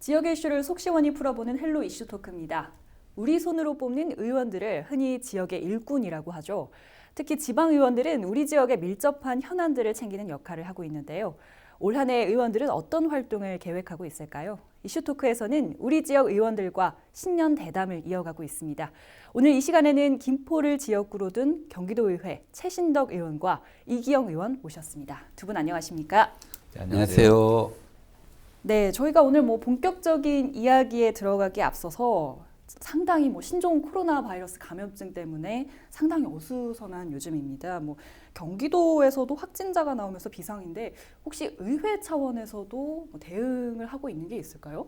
지역의 이슈를 속 시원히 풀어보는 헬로 이슈 토크입니다. 우리 손으로 뽑는 의원들을 흔히 지역의 일꾼이라고 하죠. 특히 지방의원들은 우리 지역에 밀접한 현안들을 챙기는 역할을 하고 있는데요. 올 한 해 의원들은 어떤 활동을 계획하고 있을까요? 이슈 토크에서는 우리 지역 의원들과 신년 대담을 이어가고 있습니다. 오늘 이 시간에는 김포를 지역구로 둔 경기도의회 최신덕 의원과 이기영 의원 모셨습니다. 두 분 안녕하십니까? 네, 안녕하세요. 네, 저희가 오늘 본격적인 이야기에 들어가기에 앞서서 상당히 신종 코로나 바이러스 감염증 때문에 상당히 어수선한 요즘입니다. 경기도에서도 확진자가 나오면서 비상인데 혹시 의회 차원에서도 대응을 하고 있는 게 있을까요?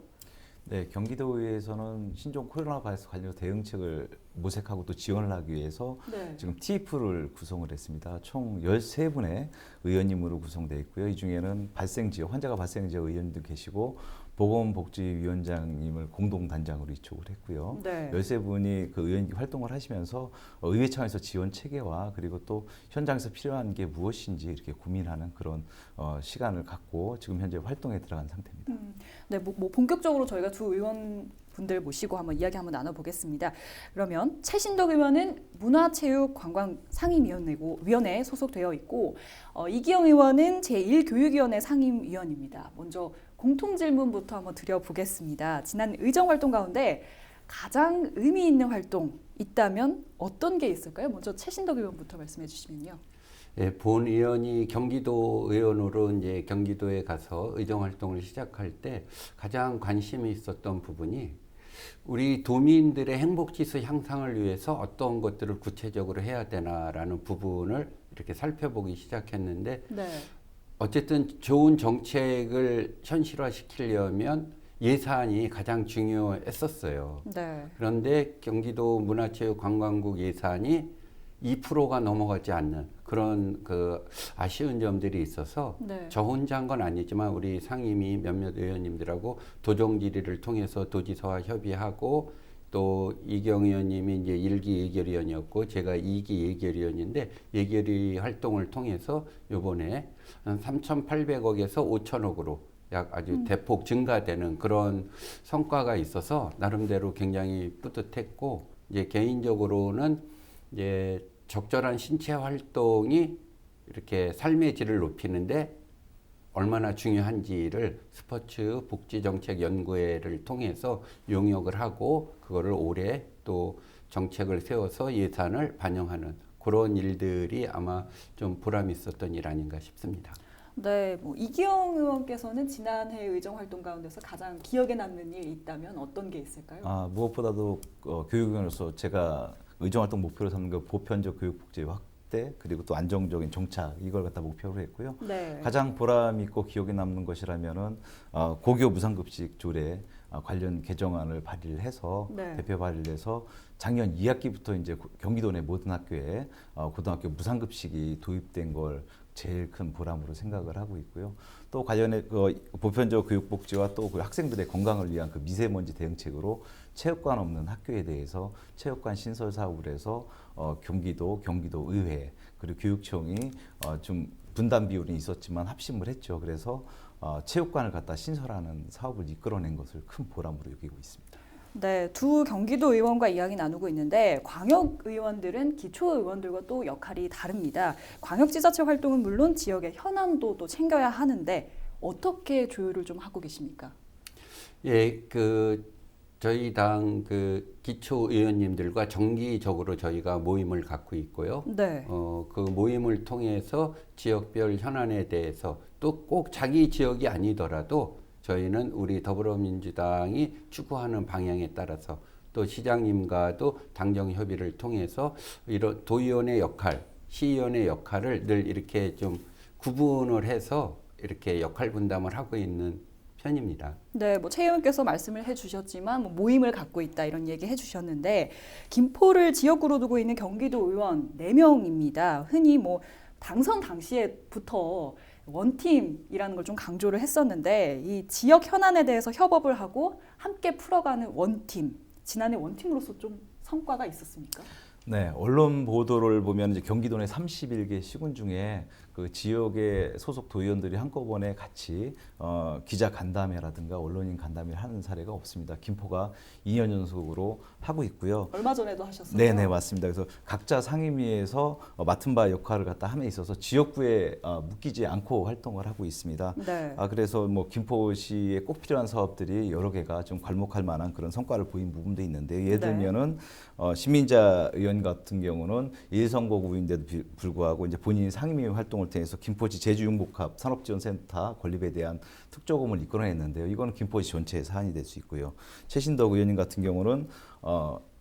네, 경기도의회에서는 신종 코로나 바이러스 관련 대응책을 모색하고 또 지원을 하기 위해서 지금 TF를 구성을 했습니다. 총 13분의 의원님으로 구성되어 있고요. 이 중에는 환자가 발생지역 의원도 계시고 보건복지위원장님을 공동단장으로 위촉을 했고요. 13분이 그 의원 활동을 하시면서 의회 차원에서 지원 체계와 그리고 또 현장에서 필요한 게 무엇인지 이렇게 고민하는 그런 시간을 갖고 지금 현재 활동에 들어간 상태입니다. 네, 본격적으로 저희가 두 의원분들 모시고 이야기 한번 나눠보겠습니다. 그러면 최신덕 의원은 문화체육관광상임위원회에 소속되어 있고 이기영 의원은 제1교육위원회 상임위원입니다. 먼저 공통질문부터 한번 드려보겠습니다. 지난 의정활동 가운데 가장 의미 있는 활동 있다면 어떤 게 있을까요? 먼저 최신덕 의원부터 말씀해 주시면요. 네, 본 의원이 경기도 의원으로 이제 경기도에 가서 의정활동을 시작할 때 가장 관심이 있었던 부분이 우리 도민들의 행복지수 향상을 위해서 어떤 것들을 구체적으로 해야 되나라는 부분을 이렇게 살펴보기 시작했는데 어쨌든 좋은 정책을 현실화시키려면 예산이 가장 중요했었어요. 그런데 경기도 문화체육관광국 예산이 2%가 넘어가지 않는 그런 아쉬운 점들이 있어서 저 혼자 한 건 아니지만 우리 상임위 몇몇 의원님들하고 도정 질의를 통해서 도지사와 협의하고 또 이경 의원님이 이제 1기 예결위원이었고 제가 2기 예결위원인데 예결위 활동을 통해서 이번에 한 3,800억에서 5,000억으로 약 아주 대폭 증가되는 그런 성과가 있어서 나름대로 굉장히 뿌듯했고 이제 개인적으로는 이제 적절한 신체 활동이 이렇게 삶의 질을 높이는데 얼마나 중요한지를 스포츠 복지정책연구회를 통해서 용역을 하고 그거를 올해 또 정책을 세워서 예산을 반영하는 그런 일들이 아마 좀 보람 있었던 일 아닌가 싶습니다. 네, 이기영 의원께서는 지난해 의정활동 가운데서 가장 기억에 남는 일 있다면 어떤 게 있을까요? 무엇보다도 교육위원으로서 제가 의정활동 목표로 삼는 그 보편적 교육복지 확대 그리고 또 안정적인 정착 이걸 갖다 목표로 했고요. 가장 보람 있고 기억에 남는 것이라면은 고교 무상급식 조례 관련 개정안을 발의를 해서 대표 발의를 해서 작년 2학기부터 이제 경기도 내 모든 학교에 고등학교 무상급식이 도입된 걸 제일 큰 보람으로 생각을 하고 있고요. 또 관련해 보편적 교육복지와 또 그 학생들의 건강을 위한 그 미세먼지 대응책으로 체육관 없는 학교에 대해서 체육관 신설 사업을 해서 경기도 의회 그리고 교육청이 좀 분담 비율이 있었지만 합심을 했죠. 그래서 체육관을 갖다 신설하는 사업을 이끌어낸 것을 큰 보람으로 여기고 있습니다. 네, 두 경기도 의원과 이야기 나누고 있는데 광역 의원들은 기초 의원들과 또 역할이 다릅니다. 광역지자체 활동은 물론 지역의 현안도 또 챙겨야 하는데 어떻게 조율을 좀 하고 계십니까? 예, 저희 당 기초 의원님들과 정기적으로 저희가 모임을 갖고 있고요. 그 모임을 통해서 지역별 현안에 대해서 또 꼭 자기 지역이 아니더라도 저희는 우리 더불어민주당이 추구하는 방향에 따라서 또 시장님과도 당정 협의를 통해서 이런 도의원의 역할, 시의원의 역할을 늘 이렇게 좀 구분을 해서 이렇게 역할 분담을 하고 있는 편입니다. 네, 최 의원께서 말씀을 해주셨지만 모임을 갖고 있다 이런 얘기 해주셨는데 김포를 지역구로 두고 있는 경기도 의원 4명입니다. 흔히 당선 당시에부터 원팀이라는 걸 좀 강조를 했었는데 이 지역 현안에 대해서 협업을 하고 함께 풀어가는 원팀, 지난해 원팀으로서 좀 성과가 있었습니까? 네, 언론 보도를 보면 이제 경기도 내 31개 시군 중에 그 지역의 소속 도의원들이 한꺼번에 같이 기자 간담회라든가 언론인 간담회를 하는 사례가 없습니다. 김포가 2년 연속으로 하고 있고요. 얼마 전에도 하셨어요? 네네 맞습니다. 그래서 각자 상임위에서 맡은 바 역할을 갖다 함에 있어서 지역구에 묶이지 않고 활동을 하고 있습니다. 네. 그래서 뭐 김포시에 꼭 필요한 사업들이 여러 개가 좀 괄목할 만한 그런 성과를 보인 부분도 있는데 예를 들면은 신민자 의원 같은 경우는 1선거구인데도 불구하고 이제 본인이 상임위 활동을 통해서 김포시 제주융복합 산업지원센터 건립에 대한 특조금을 이끌어냈는데요. 이거는 김포시 전체의 사안이 될 수 있고요. 최신덕 의원님 같은 경우는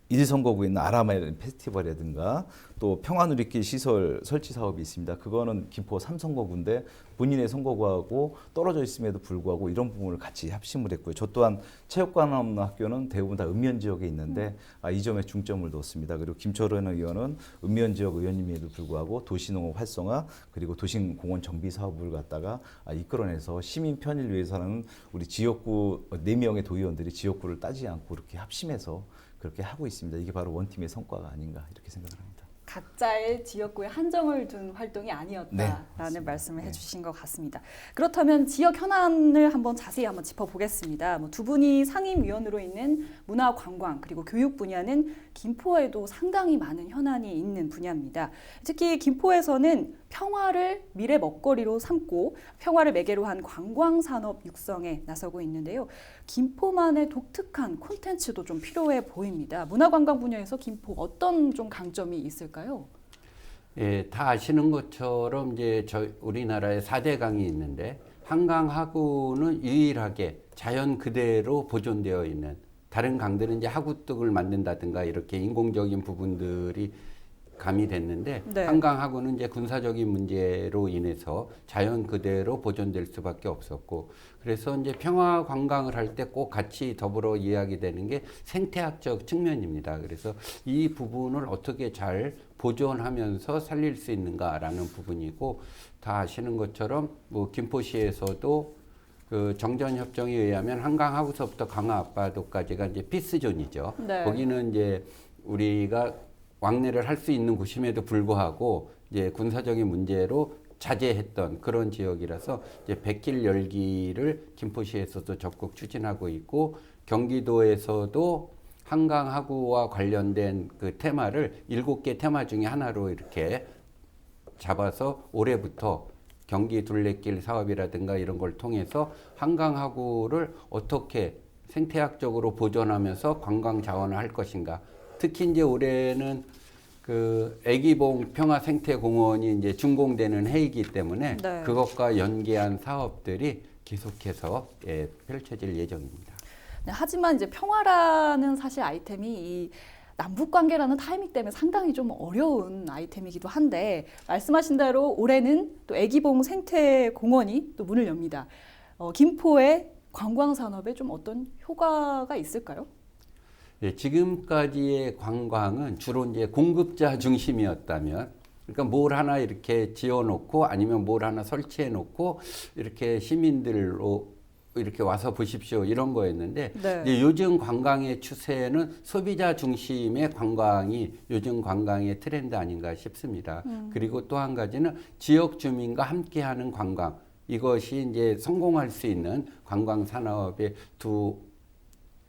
1선거구에 있는 아라멜 페스티벌이라든가 또 평화누리길 시설 설치 사업이 있습니다. 그거는 김포 3선거구인데 본인의 선거구하고 떨어져 있음에도 불구하고 이런 부분을 같이 합심을 했고요. 저 또한 체육관 없는 학교는 대부분 다 읍면 지역에 있는데 이 점에 중점을 뒀습니다. 그리고 김철원 의원은 읍면 지역 의원님에도 불구하고 도시농업 활성화 그리고 도심공원 정비 사업을 갖다가 이끌어내서 시민 편의를 위해서는 우리 지역구 4명의 도의원들이 지역구를 따지지 않고 이렇게 합심해서 그렇게 하고 있습니다. 이게 바로 원팀의 성과가 아닌가 이렇게 생각을 합니다. 각자의 지역구에 한정을 둔 활동이 아니었다라는 네, 말씀을 해주신 것 같습니다. 그렇다면 지역 현안을 한번 자세히 한번 짚어보겠습니다. 두 분이 상임위원으로 있는 문화관광 그리고 교육 분야는 김포에도 상당히 많은 현안이 있는 분야입니다. 특히 김포에서는 평화를 미래 먹거리로 삼고 평화를 매개로 한 관광산업 육성에 나서고 있는데요. 김포만의 독특한 콘텐츠도 좀 필요해 보입니다. 문화관광 분야에서 김포 어떤 좀 강점이 있을까요? 예, 다 아시는 것처럼 이제 우리나라에 4대 강이 있는데 한강하구는 유일하게 자연 그대로 보존되어 있는 다른 강들은 이제 하구뚝을 만든다든가 이렇게 인공적인 부분들이 가미됐는데 네. 한강하구는 이제 군사적인 문제로 인해서 자연 그대로 보존될 수밖에 없었고 그래서 이제 평화 관광을 할 때 꼭 같이 더불어 이야기되는 게 생태학적 측면입니다. 그래서 이 부분을 어떻게 잘 보존하면서 살릴 수 있는가라는 부분이고 다 아시는 것처럼 뭐 김포시에서도 그 정전협정에 의하면 한강하구서부터 강화 앞바다까지가 이제 피스존이죠. 네. 거기는 이제 우리가 왕래를 할 수 있는 곳임에도 불구하고 이제 군사적인 문제로 자제했던 그런 지역이라서 이제 백길 열기를 김포시에서도 적극 추진하고 있고 경기도에서도 한강하구와 관련된 그 테마를 7개 테마 중에 하나로 이렇게 잡아서 올해부터 경기 둘레길 사업이라든가 이런 걸 통해서 한강하구를 어떻게 생태학적으로 보존하면서 관광 자원을 할 것인가. 특히 이제 올해는 그 애기봉 평화생태공원이 이제 준공되는 해이기 때문에 네. 그것과 연계한 사업들이 계속해서 펼쳐질 예정입니다. 네, 하지만 이제 평화라는 사실 아이템이 이 남북 관계라는 타이밍 때문에 상당히 좀 어려운 아이템이기도 한데 말씀하신 대로 올해는 또 애기봉 생태공원이 또 문을 엽니다. 김포의 관광 산업에 좀 어떤 효과가 있을까요? 예, 지금까지의 관광은 주로 이제 공급자 중심이었다면, 그러니까 뭘 하나 이렇게 지어놓고 아니면 뭘 하나 설치해놓고 이렇게 시민들로 이렇게 와서 보십시오 이런 거였는데 네. 이제 요즘 관광의 추세는 소비자 중심의 관광이 요즘 관광의 트렌드 아닌가 싶습니다. 그리고 또 한 가지는 지역 주민과 함께하는 관광 이것이 이제 성공할 수 있는 관광 산업의 두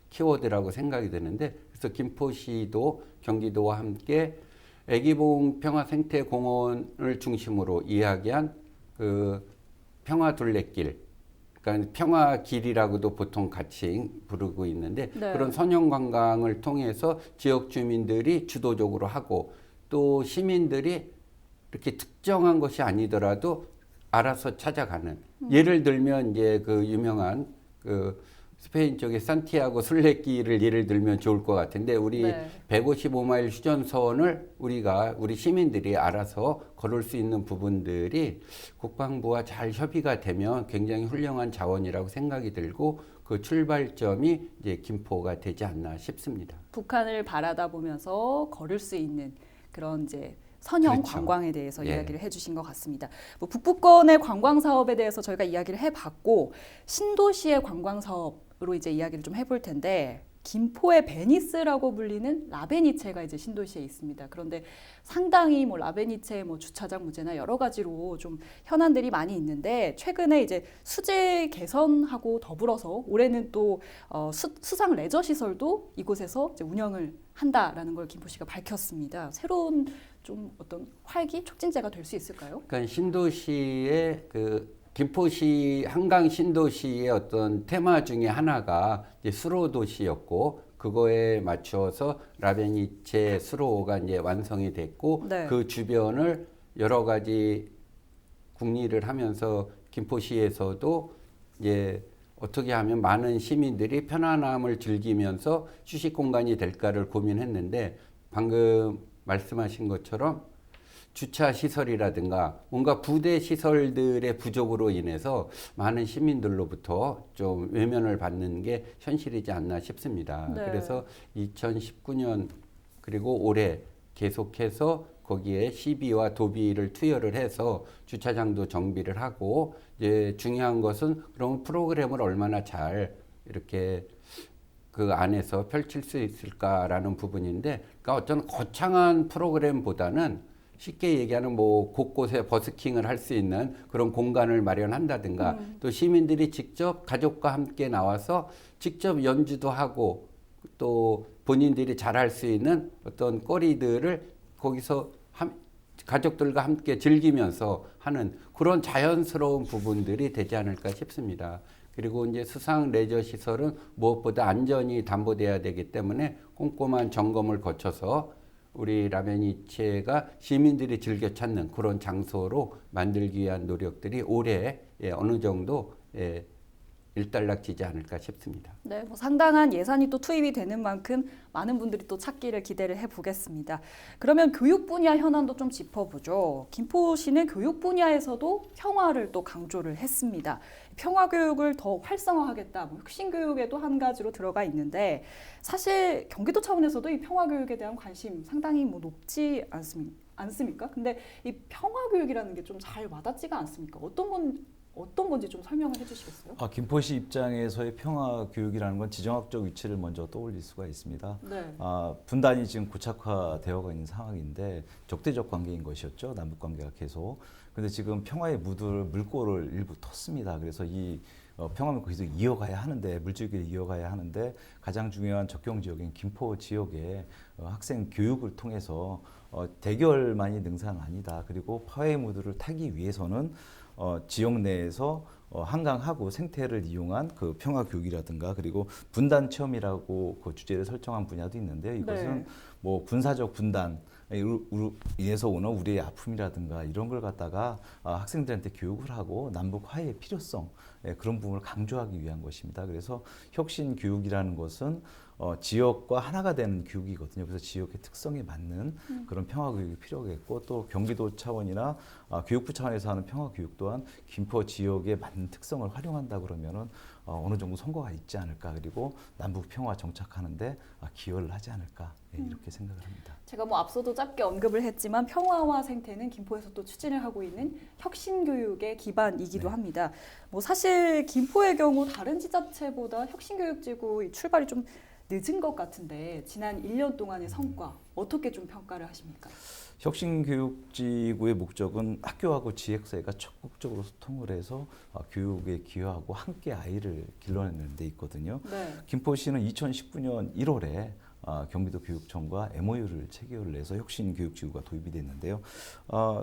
키워드라고 생각이 되는데 그래서 김포시도 경기도와 함께 애기봉 평화생태공원을 중심으로 이야기한 그 평화둘레길 그러니까 평화길이라고도 보통 같이 부르고 있는데 네. 그런 선형관광을 통해서 지역 주민들이 주도적으로 하고 또 시민들이 이렇게 특정한 것이 아니더라도 알아서 찾아가는 예를 들면 이제 그 유명한 그 스페인 쪽의 산티아고 순례길을 예를 들면 좋을 것 같은데 우리 네. 155마일 휴전선을 우리 시민들이 알아서 걸을 수 있는 부분들이 국방부와 잘 협의가 되면 굉장히 훌륭한 자원이라고 생각이 들고 그 출발점이 이제 김포가 되지 않나 싶습니다. 북한을 바라다 보면서 걸을 수 있는 그런 이제 선형 그렇죠. 관광에 대해서 예. 이야기를 해주신 것 같습니다. 뭐 북부권의 관광 사업에 대해서 저희가 이야기를 해봤고 신도시의 관광 사업으로 이제 이야기를 좀 해볼 텐데 김포의 베니스라고 불리는 라베니체가 이제 신도시에 있습니다. 그런데 상당히 뭐 라베니체 뭐 주차장 문제나 여러 가지로 좀 현안들이 많이 있는데 최근에 이제 수질 개선하고 더불어서 올해는 또 수상 레저 시설도 이곳에서 이제 운영을 한다라는 걸 김포시가 밝혔습니다. 새로운 좀 어떤 활기 촉진제가 될 수 있을까요? 그러니까 신도시의 김포시 한강 신도시의 어떤 테마 중에 하나가 이제 수로 도시였고 그거에 맞추어서 라베니체 수로가 이제 완성이 됐고 네. 그 주변을 여러 가지 국리를 하면서 김포시에서도 이제 어떻게 하면 많은 시민들이 편안함을 즐기면서 휴식 공간이 될까를 고민했는데 방금 말씀하신 것처럼 주차 시설이라든가 뭔가 부대 시설들의 부족으로 인해서 많은 시민들로부터 좀 외면을 받는 게 현실이지 않나 싶습니다. 네. 그래서 2019년 그리고 올해 계속해서 거기에 시비와 도비를 투여를 해서 주차장도 정비를 하고 이제 중요한 것은 그런 프로그램을 얼마나 잘 이렇게 그 안에서 펼칠 수 있을까라는 부분인데, 그러니까 어떤 거창한 프로그램보다는 쉽게 얘기하는 뭐 곳곳에 버스킹을 할 수 있는 그런 공간을 마련한다든가 또 시민들이 직접 가족과 함께 나와서 직접 연주도 하고 또 본인들이 잘할 수 있는 어떤 거리들을 거기서 가족들과 함께 즐기면서 하는 그런 자연스러운 부분들이 되지 않을까 싶습니다. 그리고 이제 수상 레저 시설은 무엇보다 안전이 담보돼야 되기 때문에 꼼꼼한 점검을 거쳐서 우리 라베니체가 시민들이 즐겨 찾는 그런 장소로 만들기 위한 노력들이 올해 어느 정도 일단락지지 않을까 싶습니다. 네, 뭐 상당한 예산이 또 투입이 되는 만큼 많은 분들이 또 찾기를 기대를 해보겠습니다. 그러면 교육 분야 현안도 좀 짚어보죠. 김포시는 교육 분야에서도 평화를 또 강조를 했습니다. 평화 교육을 더 활성화하겠다, 뭐 혁신 교육에도 한 가지로 들어가 있는데 사실 경기도 차원에서도 이 평화 교육에 대한 관심 상당히 뭐 높지 않습니까? 근데 이 평화 교육이라는 게 좀 잘 와닿지가 않습니까? 어떤 건지 좀 설명을 해주시겠어요? 김포시 입장에서의 평화 교육이라는 건 지정학적 위치를 먼저 떠올릴 수가 있습니다. 네. 분단이 지금 고착화되어 있는 상황인데 적대적 관계인 것이었죠. 남북 관계가 계속. 근데 지금 평화의 물꼬를 일부 텄습니다. 그래서 이 평화는 계속 이어가야 하는데 물줄기를 이어가야 하는데 가장 중요한 접경 지역인 김포 지역의 학생 교육을 통해서 대결만이 능사는 아니다. 그리고 화해의 무드를 타기 위해서는 지역 내에서 한강하고 생태를 이용한 그 평화 교육이라든가 그리고 분단 체험이라고 그 주제를 설정한 분야도 있는데요. 이것은 네. 뭐 군사적 분단 인해서 오는 우리의 아픔이라든가 이런 걸 갖다가 학생들한테 교육을 하고 남북 화해의 필요성 그런 부분을 강조하기 위한 것입니다. 그래서 혁신 교육이라는 것은 지역과 하나가 되는 교육이거든요. 그래서 지역의 특성에 맞는 그런 평화 교육이 필요하겠고 또 경기도 차원이나 교육부 차원에서 하는 평화 교육 또한 김포 지역에 맞는 특성을 활용한다 그러면은 어느 정도 성과가 있지 않을까 그리고 남북 평화 정착하는데 기여를 하지 않을까 이렇게 생각을 합니다. 제가 뭐 앞서도 짧게 언급을 했지만 평화와 생태는 김포에서 또 추진을 하고 있는 혁신 교육의 기반이기도 합니다. 뭐 사실 김포의 경우 다른 지자체보다 혁신 교육지구 출발이 좀 늦은 것 같은데 지난 1년 동안의 성과 어떻게 좀 평가를 하십니까? 혁신교육지구의 목적은 학교하고 지역사회가 적극적으로 소통을 해서 교육에 기여하고 함께 아이를 길러내는 데 있거든요. 네. 김포시는 2019년 1월에 경기도 교육청과 MOU를 체결을 해서 혁신교육지구가 도입이 됐는데요.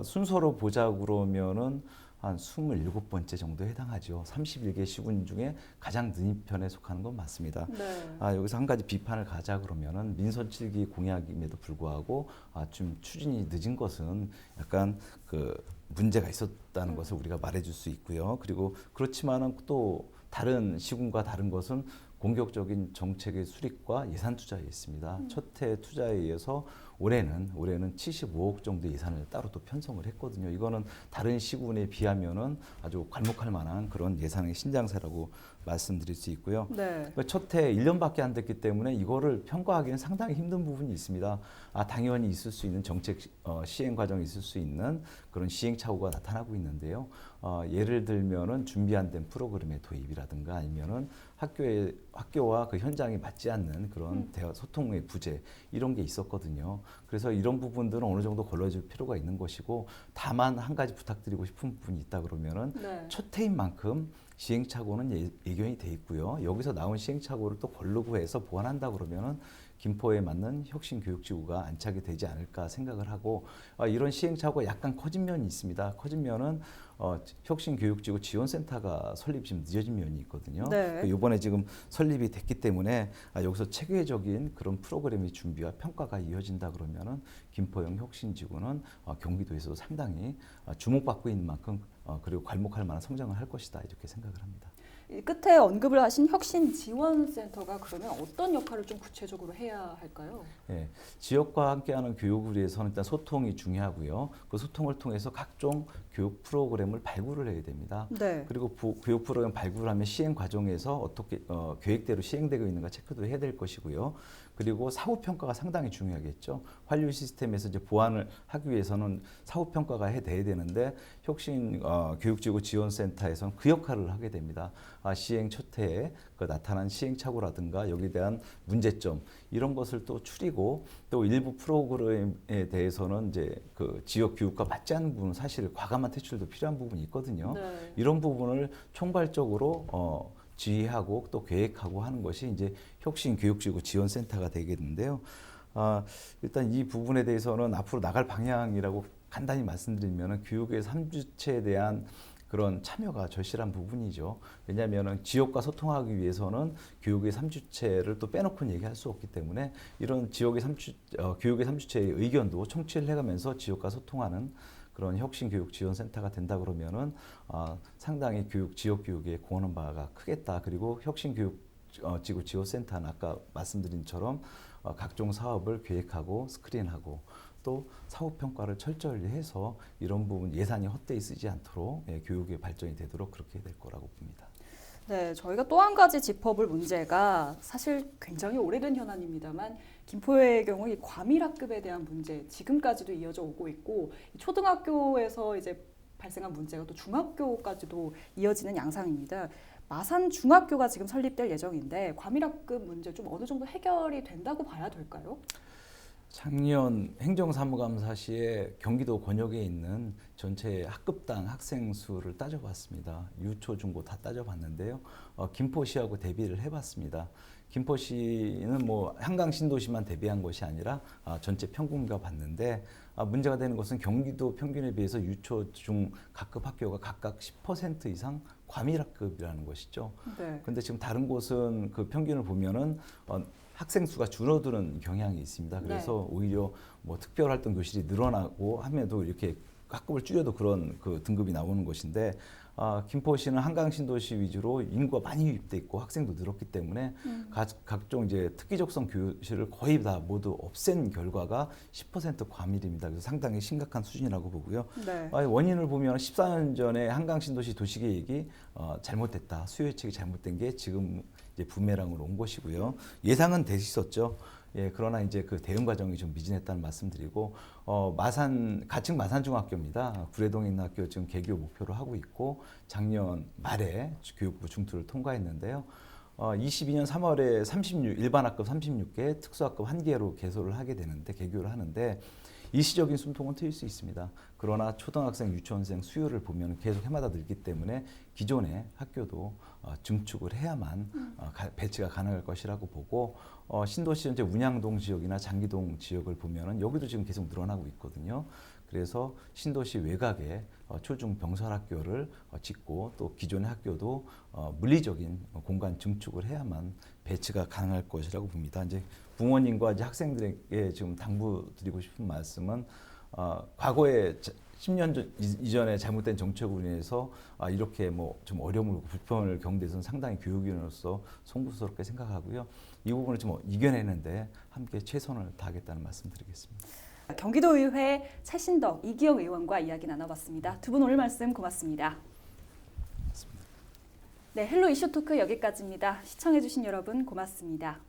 순서로 보자 그러면은 한 27번째 정도에 해당하죠. 31개 시군 중에 가장 늦은 편에 속하는 건 맞습니다. 네. 여기서 한 가지 비판을 가자 그러면은 민선 7기 공약임에도 불구하고 좀 추진이 늦은 것은 약간 그 문제가 있었다는 것을 우리가 말해줄 수 있고요. 그리고 그렇지만은 또 다른 시군과 다른 것은 공격적인 정책의 수립과 예산 투자에 있습니다. 첫 해 투자에 의해서 올해는 75억 정도 예산을 따로 또 편성을 했거든요. 이거는 다른 시군에 비하면은 아주 괄목할 만한 그런 예산의 신장세라고 말씀드릴 수 있고요. 네. 첫해 1년밖에 안 됐기 때문에 이거를 평가하기는 상당히 힘든 부분이 있습니다. 당연히 있을 수 있는 정책 시행 과정에 있을 수 있는 그런 시행착오가 나타나고 있는데요. 예를 들면은 준비 안 된 프로그램의 도입이라든가 아니면은 학교와 그 현장에 맞지 않는 그런 대화 소통의 부재 이런 게 있었거든요. 그래서 이런 부분들은 어느 정도 걸러줄 필요가 있는 것이고, 다만 한 가지 부탁드리고 싶은 부분이 있다 그러면은 네. 첫 해인 만큼 시행착오는 예견이 돼 있고요. 여기서 나온 시행착오를 또 걸르고 해서 보완한다 그러면은 김포에 맞는 혁신교육지구가 안착이 되지 않을까 생각을 하고, 이런 시행착오가 약간 커진 면이 있습니다. 커진 면은 혁신교육지구 지원센터가 설립이 지금 늦어진 면이 있거든요. 네. 이번에 지금 설립이 됐기 때문에 여기서 체계적인 그런 프로그램의 준비와 평가가 이어진다 그러면은 김포형 혁신지구는 경기도에서도 상당히 주목받고 있는 만큼 그리고 괄목할 만한 성장을 할 것이다 이렇게 생각을 합니다. 이 끝에 언급을 하신 혁신지원센터가 그러면 어떤 역할을 좀 구체적으로 해야 할까요? 예, 지역과 함께하는 교육을 위해서는 일단 소통이 중요하고요. 그 소통을 통해서 각종 교육 프로그램을 발굴을 해야 됩니다. 네. 그리고 교육 프로그램 발굴하면 시행 과정에서 어떻게 계획대로 시행되고 있는가 체크도 해야 될 것이고요. 그리고 사후 평가가 상당히 중요하겠죠. 환류 시스템에서 이제 보완을 하기 위해서는 사후 평가가 돼야 되는데 혁신 교육지구 지원센터에서는 그 역할을 하게 됩니다. 시행 첫 해에 그 나타난 시행착오라든가 여기에 대한 문제점 이런 것을 또 추리고, 또 일부 프로그램에 대해서는 이제 그 지역 교육과 맞지 않는 부분은 사실 과감한 퇴출도 필요한 부분이 있거든요. 네. 이런 부분을 총괄적으로 지휘하고 또 계획하고 하는 것이 이제 혁신교육지구 지원센터가 되겠는데요. 일단 이 부분에 대해서는 앞으로 나갈 방향이라고 간단히 말씀드리면 교육의 3주체에 대한 그런 참여가 절실한 부분이죠. 왜냐하면 지역과 소통하기 위해서는 교육의 3주체를 또 빼놓고는 얘기할 수 없기 때문에 이런 지역의 교육의 3주체의 의견도 청취를 해가면서 지역과 소통하는 그런 혁신교육지원센터가 된다 그러면은 상당히 지역 교육에 공헌한 바가 크겠다. 그리고 혁신교육지구 지원센터는 아까 말씀드린 것처럼 각종 사업을 계획하고 스크린하고 또 사후 평가를 철저히 해서 이런 부분 예산이 헛되이 쓰지 않도록 교육의 발전이 되도록 그렇게 될 거라고 봅니다. 네, 저희가 또 한 가지 짚어볼 문제가 사실 굉장히 오래된 현안입니다만 김포의 경우 이 과밀학급에 대한 문제 지금까지도 이어져 오고 있고, 초등학교에서 이제 발생한 문제가 또 중학교까지도 이어지는 양상입니다. 마산 중학교가 지금 설립될 예정인데 과밀학급 문제 좀 어느 정도 해결이 된다고 봐야 될까요? 작년 행정사무감사 시에 경기도 권역에 있는 전체 학급당 학생 수를 따져봤습니다. 유초, 중고 다 따져봤는데요. 김포시하고 대비를 해봤습니다. 김포시는 뭐 한강 신도시만 대비한 것이 아니라 전체 평균과 봤는데, 문제가 되는 것은 경기도 평균에 비해서 유초, 중 각급 학교가 각각 10% 이상 과밀학급이라는 것이죠. 네. 근데 지금 다른 곳은 그 평균을 보면은 학생 수가 줄어드는 경향이 있습니다. 그래서 오히려 뭐 특별활동 교실이 늘어나고 함에도 이렇게 학급을 줄여도 그런 그 등급이 나오는 것인데, 김포시는 한강 신도시 위주로 인구가 많이 유입돼 있고 학생도 늘었기 때문에 각종 이제 특기적성 교실을 거의 다 모두 없앤 결과가 10% 과밀입니다. 그래서 상당히 심각한 수준이라고 보고요. 네. 원인을 보면 14년 전에 한강 신도시 도시계획이 잘못됐다, 수요 예측이 잘못된 게 지금 이제 부메랑으로 온 것이고요. 예상은 돼 있었죠. 예, 그러나 이제 그 대응 과정이 좀 미진했다는 말씀드리고, 가칭 마산중학교입니다. 구례동에 있는 학교 지금 개교 목표로 하고 있고, 작년 말에 교육부 중투를 통과했는데요. 22년 3월에 일반 학급 36개, 특수학급 1개로 개교를 하는데 일시적인 숨통은 트일 수 있습니다. 그러나 초등학생, 유치원생 수요를 보면 계속 해마다 늘기 때문에 기존의 학교도 증축을 해야만 배치가 가능할 것이라고 보고, 신도시 현재 운양동 지역이나 장기동 지역을 보면은 여기도 지금 계속 늘어나고 있거든요. 그래서 신도시 외곽에 초중 병설학교를 짓고 또 기존의 학교도 물리적인 공간 증축을 해야만 배치가 가능할 것이라고 봅니다. 이제 부모님과 이제 학생들에게 지금 당부드리고 싶은 말씀은 과거에 10년 이전에 잘못된 정책으로 인해서 이렇게 뭐 좀 어려움을 불편을 겪는 데서는 상당히 교육위원으로서 송구스럽게 생각하고요. 이 부분을 좀 이겨내는데 함께 최선을 다하겠다는 말씀드리겠습니다. 경기도의회 최신덕 이기영 의원과 이야기 나눠봤습니다. 두 분 오늘 말씀 고맙습니다. 네, 헬로 이슈 토크 여기까지입니다. 시청해주신 여러분 고맙습니다.